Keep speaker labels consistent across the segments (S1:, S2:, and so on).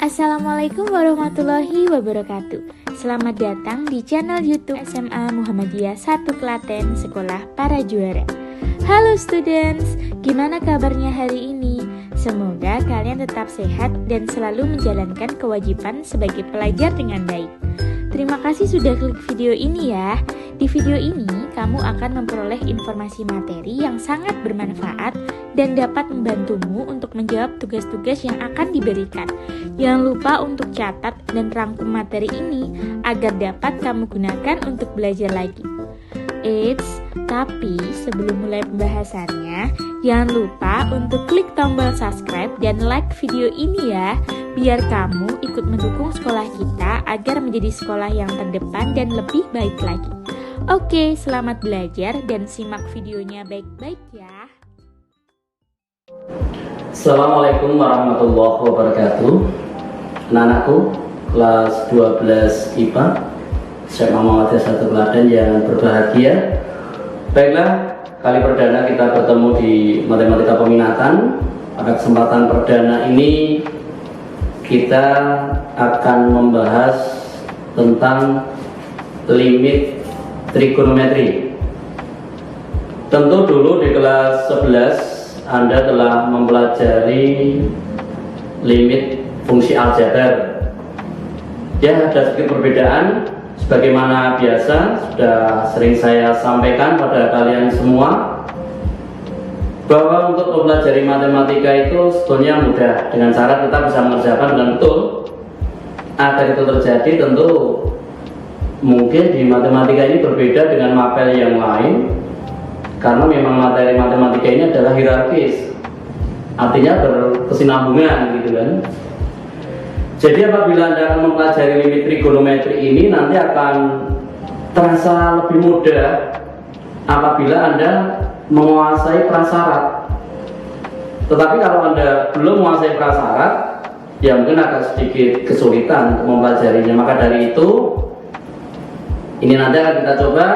S1: Assalamualaikum warahmatullahi wabarakatuh. Selamat datang di channel YouTube SMA Muhammadiyah 1 Klaten Sekolah Para Juara. Halo students, gimana kabarnya hari ini? Semoga kalian tetap sehat dan selalu menjalankan kewajiban sebagai pelajar dengan baik. Terima kasih sudah klik video ini ya. Di video ini, kamu akan memperoleh informasi materi yang sangat bermanfaat dan dapat membantumu untuk menjawab tugas-tugas yang akan diberikan. Jangan lupa untuk catat dan rangkum materi ini agar dapat kamu gunakan untuk belajar lagi. Eits, tapi sebelum mulai pembahasannya, jangan lupa untuk klik tombol subscribe dan like video ini ya, biar kamu ikut mendukung sekolah kita agar menjadi sekolah yang terdepan dan lebih baik lagi. Oke, selamat belajar dan simak videonya baik-baik ya.
S2: Assalamualaikum warahmatullahi wabarakatuh. Anak-anakku kelas 12 IPA SMA Muhammadiyah 1 Klaten yang berbahagia. Baiklah, kali perdana kita bertemu di matematika peminatan. Pada kesempatan perdana ini kita akan membahas tentang limit trigonometri. Tentu dulu di kelas 11 Anda telah mempelajari limit fungsi aljabar. Ya, ada sedikit perbedaan. Sebagaimana biasa sudah sering saya sampaikan pada kalian semua, bahwa untuk mempelajari matematika itu sebetulnya mudah dengan cara kita bisa mengerjakan dengan betul. Agar itu terjadi, tentu mungkin di matematika ini berbeda dengan mapel yang lain, karena memang materi matematika ini adalah hierarkis, artinya berkesinambungan gitu kan. Jadi apabila Anda akan mempelajari limit trigonometri ini, nanti akan terasa lebih mudah apabila Anda menguasai prasyarat. Tetapi kalau Anda belum menguasai prasyarat, ya mungkin agak sedikit kesulitan untuk mempelajarinya. Maka dari itu, ini nanti akan kita coba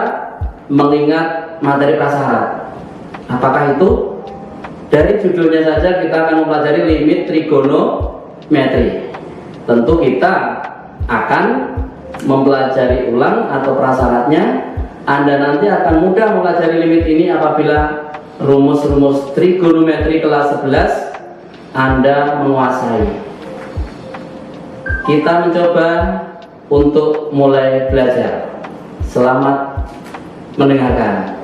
S2: mengingat materi prasyarat. Apakah itu? Dari judulnya saja kita akan mempelajari limit trigonometri. Tentu kita akan mempelajari ulang atau prasyaratnya. Anda nanti akan mudah mempelajari limit ini apabila rumus-rumus trigonometri kelas 11 Anda menguasai. Kita mencoba untuk mulai belajar. Selamat mendengarkan.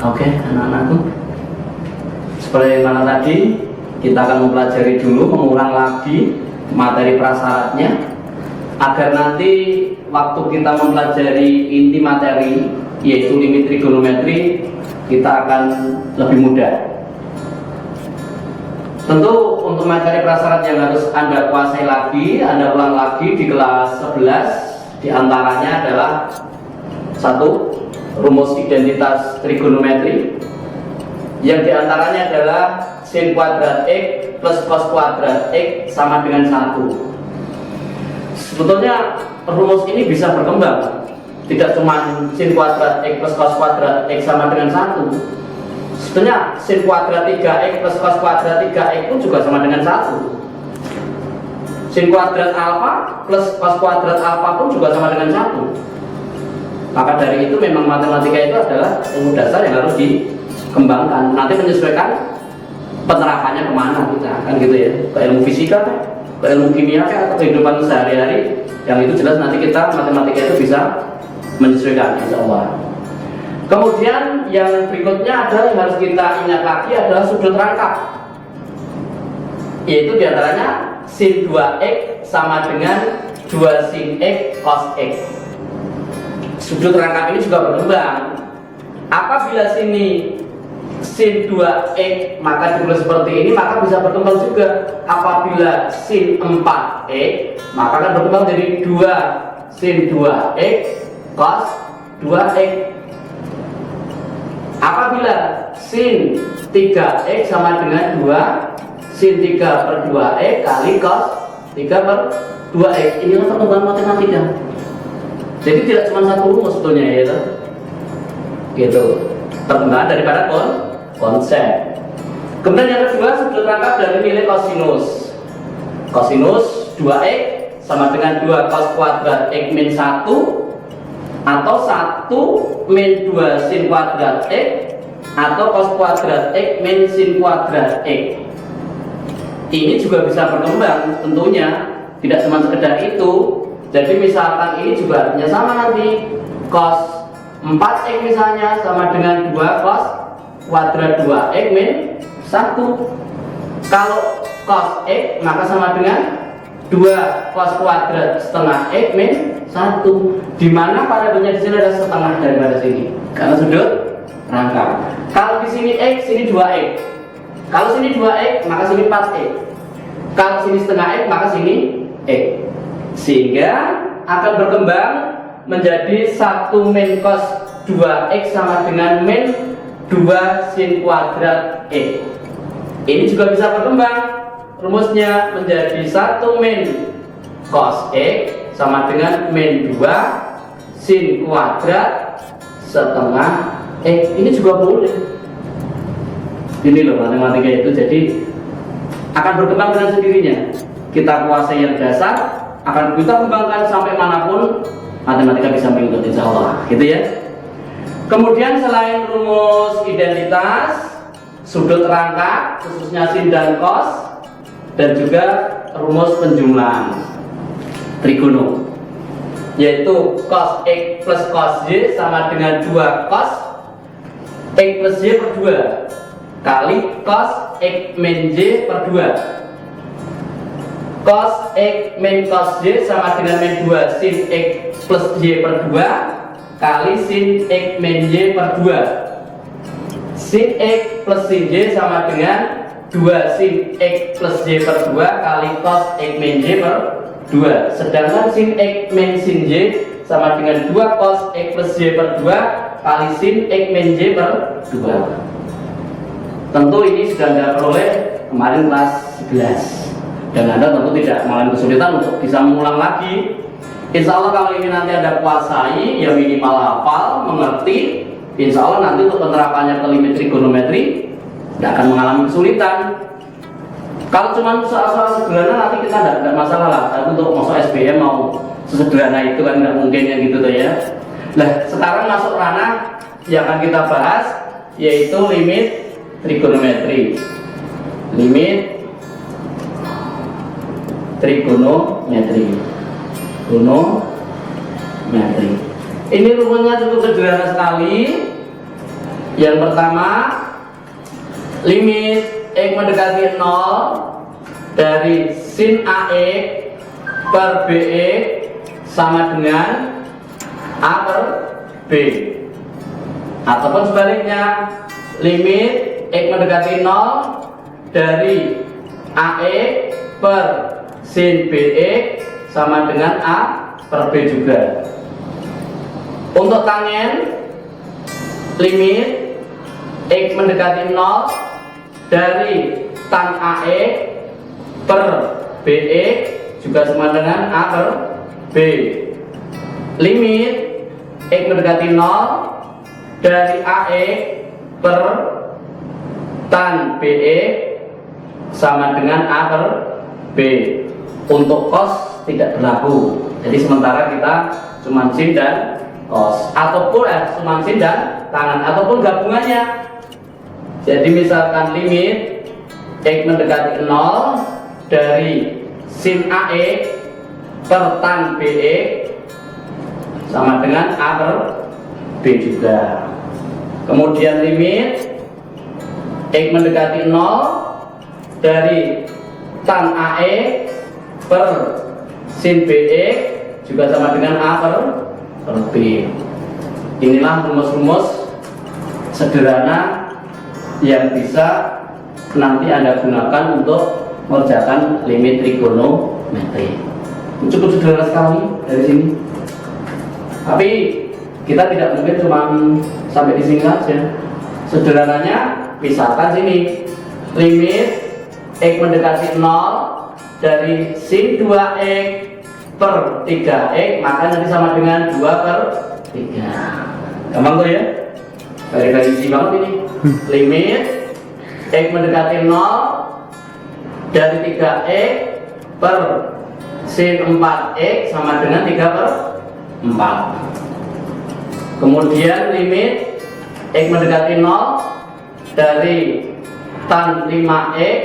S2: Oke, anak-anakku, seperti mana tadi, kita akan mempelajari dulu, mengulang lagi materi prasyaratnya, agar nanti waktu kita mempelajari inti materi, yaitu limit trigonometri, kita akan lebih mudah. Tentu untuk materi prasyarat yang harus Anda kuasai lagi, Anda ulang lagi di kelas 11, diantaranya adalah 1. Rumus identitas trigonometri, yang diantaranya adalah sin kuadrat X plus cos kuadrat X sama dengan 1. Sebetulnya rumus ini bisa berkembang, tidak cuma sin kuadrat X plus cos kuadrat X sama dengan 1. Sebetulnya sin kuadrat 3X plus cos kuadrat 3X pun juga sama dengan 1. Sin kuadrat alfa plus cos kuadrat alfa pun juga sama dengan 1. Maka dari itu memang matematika itu adalah ilmu dasar yang harus dikembangkan. Nanti menyesuaikan penerapannya kemana kita, kan gitu ya. Ke ilmu fisika, ke ilmu kimia, atau kehidupan sehari-hari. Yang itu jelas nanti kita matematika itu bisa menyesuaikan, insya Allah. Kemudian yang berikutnya adalah yang harus kita ingat lagi adalah sudut rangkap, yaitu diantaranya sin 2x sama dengan 2 sin x cos x. Sudut rangkap ini juga berkembang. Apabila sini sin 2x maka ditulis seperti ini, maka bisa berkembang juga. Apabila sin 4x maka akan berkembang jadi 2 sin 2x cos 2x. Apabila sin 3x sama dengan 2 sin 3 per 2x kali cos 3 per 2x. Inilah perkembangan matematika. Jadi tidak cuma satu rumus sebetulnya ya, gitu. perkembangan daripada konsep. Kemudian yang kedua, sudut rangkap dari nilai kosinus. Kosinus 2x sama dengan 2 cos kuadrat x min 1 atau 1 min 2 sin kuadrat x atau cos kuadrat x min sin kuadrat x. Ini juga bisa berkembang tentunya, tidak cuma sekedar itu. Jadi misalkan ini juga artinya sama nanti, cos 4x misalnya sama dengan 2 cos kuadrat 2x min 1. Kalau cos x maka sama dengan 2 cos kuadrat setengah x min 1, dimana variabelnya di sini ada setengah daripada sini karena sudut rangkap. Kalau di sini x, sini 2x. Kalau sini 2x maka sini 4x. Kalau sini setengah x maka sini x. Sehingga akan berkembang menjadi 1 min cos 2x sama dengan min 2 sin kuadrat x. Ini juga bisa berkembang, rumusnya menjadi 1 min cos x sama dengan min 2 sin kuadrat setengah x. Ini juga boleh. Ini loh matematika itu, jadi akan berkembang dengan sendirinya. Kita kuasai yang dasar, akan kita kembangkan sampai manapun matematika bisa mengikuti, insya Allah, gitu ya. Kemudian selain rumus identitas, sudut rangkap khususnya sin dan cos, dan juga rumus penjumlahan trigono, yaitu cos x plus cos y sama dengan 2 cos x plus y per 2 kali cos x min y per 2. Cos x min cos y sama dengan min 2 sin x plus y per 2 kali sin x min y per 2. Sin x plus sin y sama dengan 2 sin x plus y per 2 kali cos x min y per 2. Sedangkan sin x min sin y sama dengan 2 cos x plus y per 2 kali sin x min y per 2. Tentu ini sudah Anda peroleh kemarin kelas 11, dan Anda tentu tidak mengalami kesulitan untuk bisa mengulang lagi. Insya Allah kalau ini nanti Anda kuasai, ya minimal hafal, mengerti, insya Allah nanti untuk penerapannya ke limit trigonometri tidak akan mengalami kesulitan. Kalau cuma soal-soal sederhana nanti kita tidak masalah lah. Tapi untuk masuk SBM mau sesederhana itu kan nggak mungkin yang gitu tuh ya. Nah sekarang masuk ranah yang akan kita bahas, yaitu limit trigonometri. Limit trigonometri. Ini rumusnya cukup sederhana sekali. Yang pertama, limit x mendekati 0 dari sin AX per BX sama dengan A per B, ataupun sebaliknya, limit x mendekati 0 dari AX per sin BX sama dengan A per B juga. Untuk tangen, limit x mendekati 0 dari tan AX per BX juga sama dengan A per B. Limit x mendekati 0 dari AX per tan BX sama dengan A per B. Untuk cos tidak berlaku. Jadi sementara kita cuma sin dan cos, ataupun cuma sin dan tangan, ataupun gabungannya. Jadi misalkan limit x mendekati 0 dari sin AX per tan BX sama dengan A per B juga. Kemudian limit x mendekati 0 dari tan AX per sin BX juga sama dengan A per B. Inilah rumus-rumus sederhana yang bisa nanti Anda gunakan untuk mengerjakan limit trigonometri. Cukup sederhana sekali dari sini. Tapi kita tidak mungkin cuma sampai di sini saja. Sederhananya, misalkan sini limit x mendekati 0 dari sin 2x per 3x, maka nanti sama dengan 2 per 3. Gampang tuh ya. Definisi banget ini. Limit X mendekati 0 dari 3X per sin 4X sama dengan 3/4. Kemudian limit X mendekati 0 dari tan 5X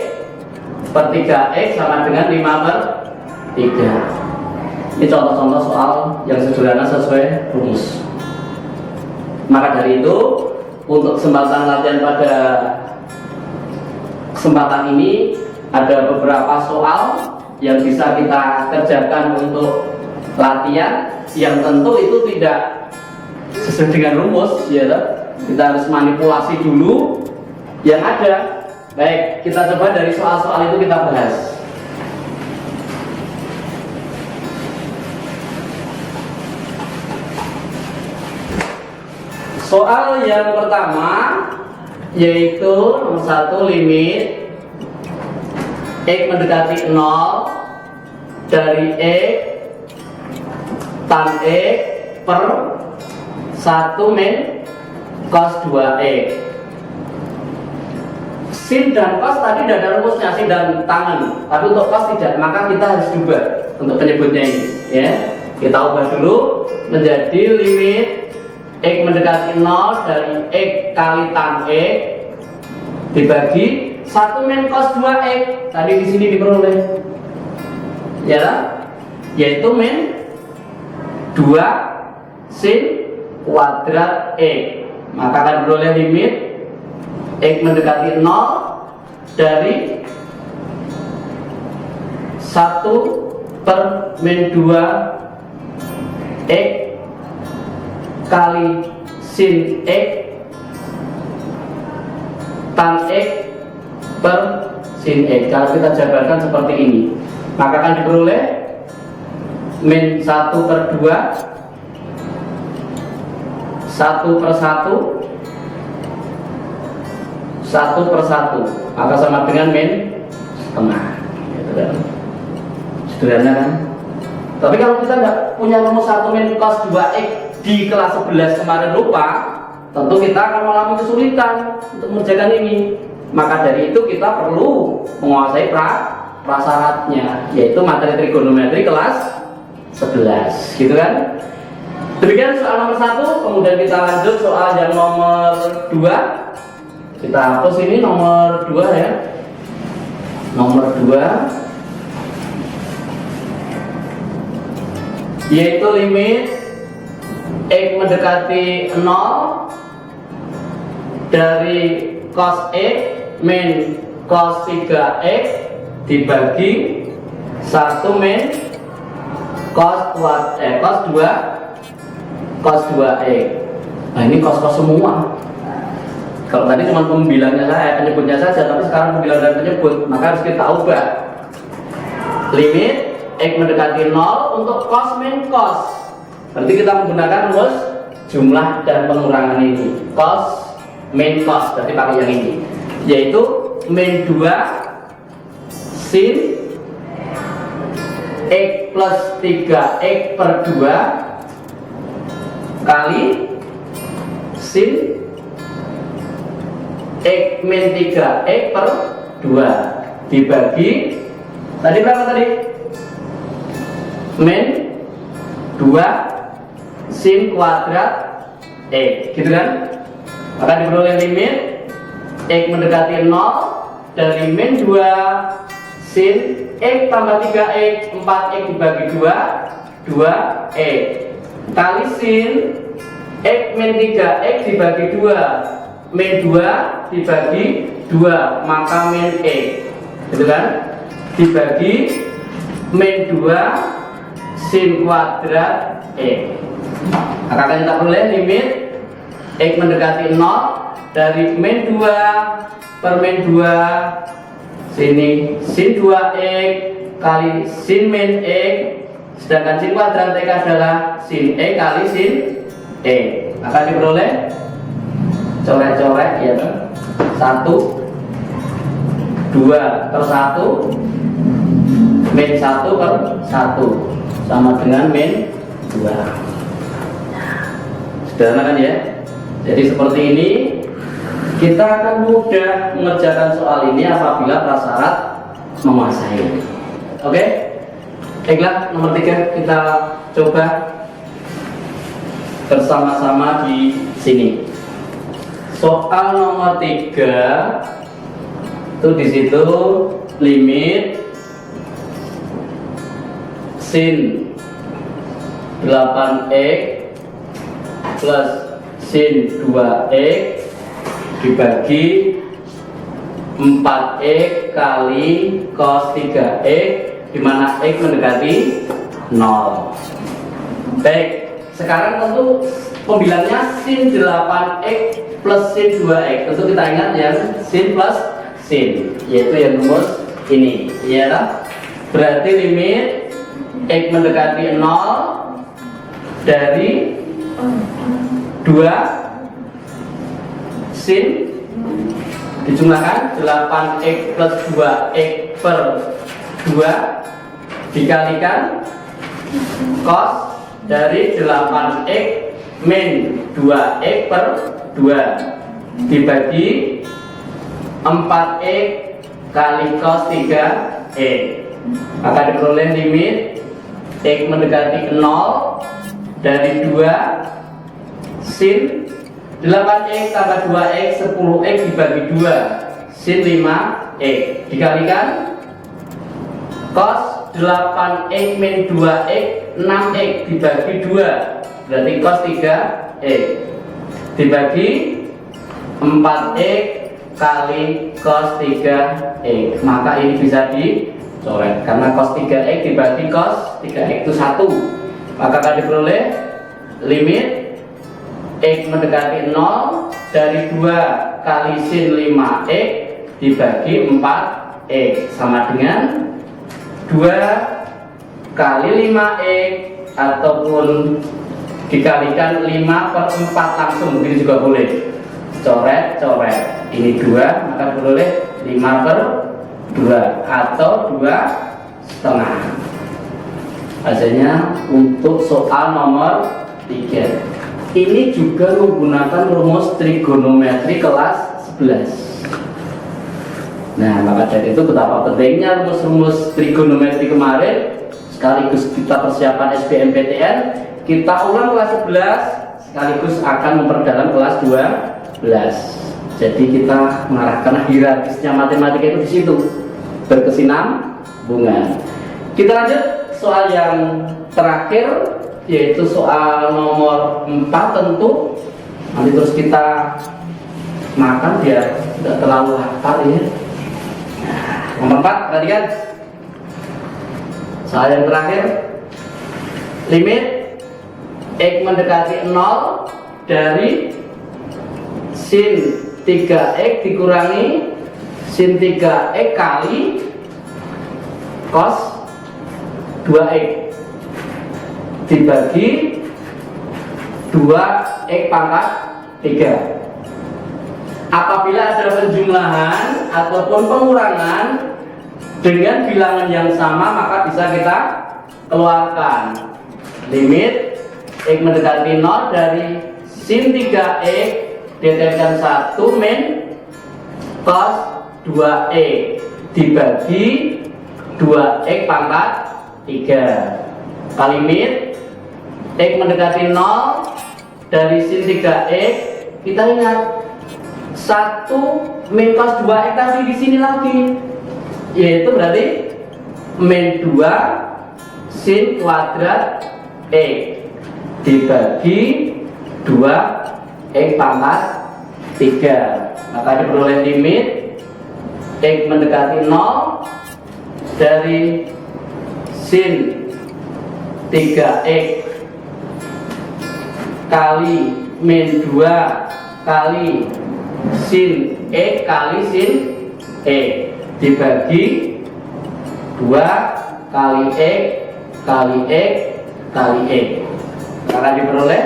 S2: per 3X sama dengan 5/3. Ini contoh-contoh soal yang sederhana sesuai rumus. Maka dari itu, untuk kesempatan latihan pada kesempatan ini ada beberapa soal yang bisa kita kerjakan untuk latihan yang tentu itu tidak sesuai dengan rumus, ya. Kita harus manipulasi dulu yang ada. Baik, kita coba dari soal-soal itu kita bahas. Soal yang pertama yaitu nomor 1, limit X mendekati 0 dari X tan X per 1 min cos 2X. Sin dan cos tadi tidak ada rumusnya, sin dan tangan. Tapi untuk cos tidak, maka kita harus ubah untuk penyebutnya ini, ya. Kita ubah dulu menjadi limit X mendekati 0 dari X kali tan X dibagi 1 min cos 2X. Tadi di sini diperoleh, ya, yaitu min 2 sin kuadrat X. Maka akan beroleh limit X mendekati 0 dari 1 per min 2 X kali sin X tan X per sin X. Kalau kita jabarkan seperti ini, maka akan diperoleh min 1/2 1/1 1/1, maka sama dengan min setengah, gitu kan. Sederhana kan? Tapi kalau kita nggak punya rumus 1 min cos 2X di kelas 11 kemarin lupa, tentu kita akan mengalami kesulitan untuk mengerjakan ini. Maka dari itu kita perlu menguasai prasyaratnya, yaitu materi trigonometri kelas 11, gitu kan. Demikian soal nomor 1. Kemudian kita lanjut soal yang nomor 2. Kita hapus ini nomor 2, ya. Nomor 2 yaitu limit X mendekati 0 dari cos X min cos 3X dibagi 1 min cos 2X. Nah, ini cos semua. Kalau tadi cuma pembilangnya saya, penyebutnya saja, tapi sekarang pembilang dan penyebut, maka harus kita ubah. Limit X mendekati 0 untuk cos min cos. Berarti kita menggunakan rumus jumlah dan pengurangan ini. Cos min cos, berarti pakai yang ini, yaitu min 2 sin X plus 3X per 2 kali sin X min 3X per 2 dibagi tadi berapa tadi? Min 2 sin kuadrat X, gitu kan? Maka diperoleh limit X mendekati 0 dari min 2 sin X tambah 3X 4X dibagi 2X kali sin X min 3X dibagi 2 min 2 dibagi 2, maka min X, gitu kan, dibagi min 2 sin kuadrat X. Maka akan kita peroleh limit X mendekati 0 dari min 2 per min 2 sini sin 2X kali sin min X, sedangkan sin kuadrat X adalah sin X kali sin X. Maka diperoleh coret-coret, ya, 1 2 per 1 min 1 per 1 sama dengan min 2. Sederhana kan, ya? Jadi seperti ini, kita akan mudah mengerjakan soal ini apabila prasyarat menguasai. Oke? Baiklah, nomor 3 kita coba bersama-sama di sini. Soal nomor 3 itu di situ limit sin 8x plus sin 2x dibagi 4x kali cos 3x, di mana x mendekati 0. Baik, sekarang tentu pembilangnya sin 8x plus sin 2x. Tentu kita ingat yang sin plus sin, yaitu yang rumus ini, ya. Berarti limit x mendekati 0 dari 2 sin dijumlahkan 8x plus 2x per 2 dikalikan cos dari 8x min 2x per 2 dibagi 4x kali cos 3x. Maka diperoleh limit x mendekati 0 dari 2 sin 8x tambah 2x 10x dibagi 2 sin 5x dikalikan cos 8x min 2x 6x dibagi 2 berarti cos 3x dibagi 4x kali cos 3x. Maka ini bisa dicoret karena cos 3x dibagi cos 3x itu 1. Maka akan diperoleh limit x mendekati 0 dari 2 kali sin 5x dibagi 4x sama dengan 2 kali 5x ataupun dikalikan 5 per 4 langsung, begini juga boleh. Coret ini 2, maka boleh 5 per 2 atau 2,5. Hasilnya untuk soal nomor 3. Ini juga menggunakan rumus trigonometri kelas 11. Nah, maka dari itu betapa pentingnya rumus-rumus trigonometri kemarin, sekaligus kita persiapan SBMPTN, kita ulang kelas 11 sekaligus akan memperdalam kelas 12. Jadi kita mengarahkan hierarkisnya matematika itu di situ, berkesinambungan. Kita lanjut soal yang terakhir, yaitu soal nomor 4. Tentu nanti terus kita makan biar tidak terlalu lapar ya. Nomor 4, perhatikan soal yang terakhir, limit x mendekati 0 dari sin 3x dikurangi sin 3x kali cos 2x dibagi 2x pangkat 3. Apabila ada penjumlahan ataupun pengurangan dengan bilangan yang sama, maka bisa kita keluarkan limit x mendekati 0 dari sin 3x ditekan 1 min cos 2x dibagi 2x pangkat 3. Limit x mendekati 0 dari sin 3x, kita ingat 1 min cos 2x tadi di sini lagi, yaitu berarti min 2 sin kuadrat x dibagi 2x pangkat 3. Maka diperoleh limit x mendekati 0 dari sin 3x kali min 2 kali sin x kali sin x dibagi 2 kali x kali x kali x. Maka diperoleh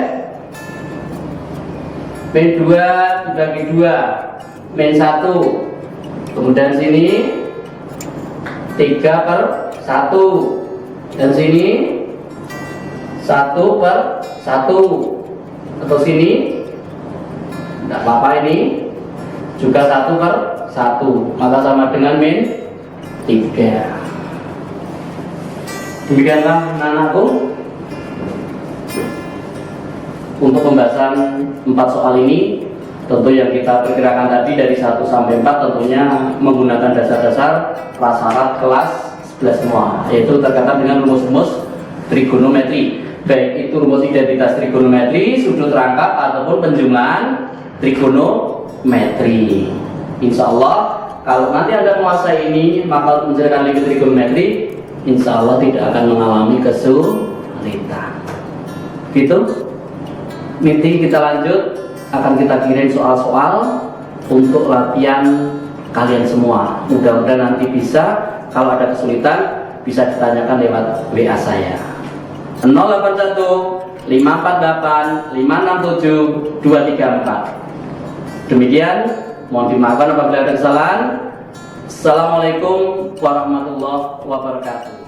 S2: min 2 dibagi 2 min 1, kemudian sini 3 per 1, dan sini 1 per 1, atau sini Tidak apa-apa, ini juga 1/1, maka sama dengan min 3. Demikianlah anakku untuk pembahasan 4 soal ini. Tentu yang kita perkirakan tadi dari 1 sampai 4 tentunya menggunakan dasar-dasar prasyarat kelas 11 semua, yaitu terkait dengan rumus-rumus trigonometri, baik itu rumus identitas trigonometri, sudut rangkap ataupun penjumlahan trigonometri. Insya Allah kalau nanti Anda menguasai ini, maka menjalankan limit trigonometri insya Allah tidak akan mengalami kesulitan. Gitu. Nanti kita lanjut, akan kita kirim soal-soal untuk latihan kalian semua. Mudah-mudahan nanti bisa, kalau ada kesulitan bisa ditanyakan lewat WA saya 081 548 567 234. Demikian, mohon dimaafkan apabila ada kesalahan. Assalamualaikum warahmatullahi wabarakatuh.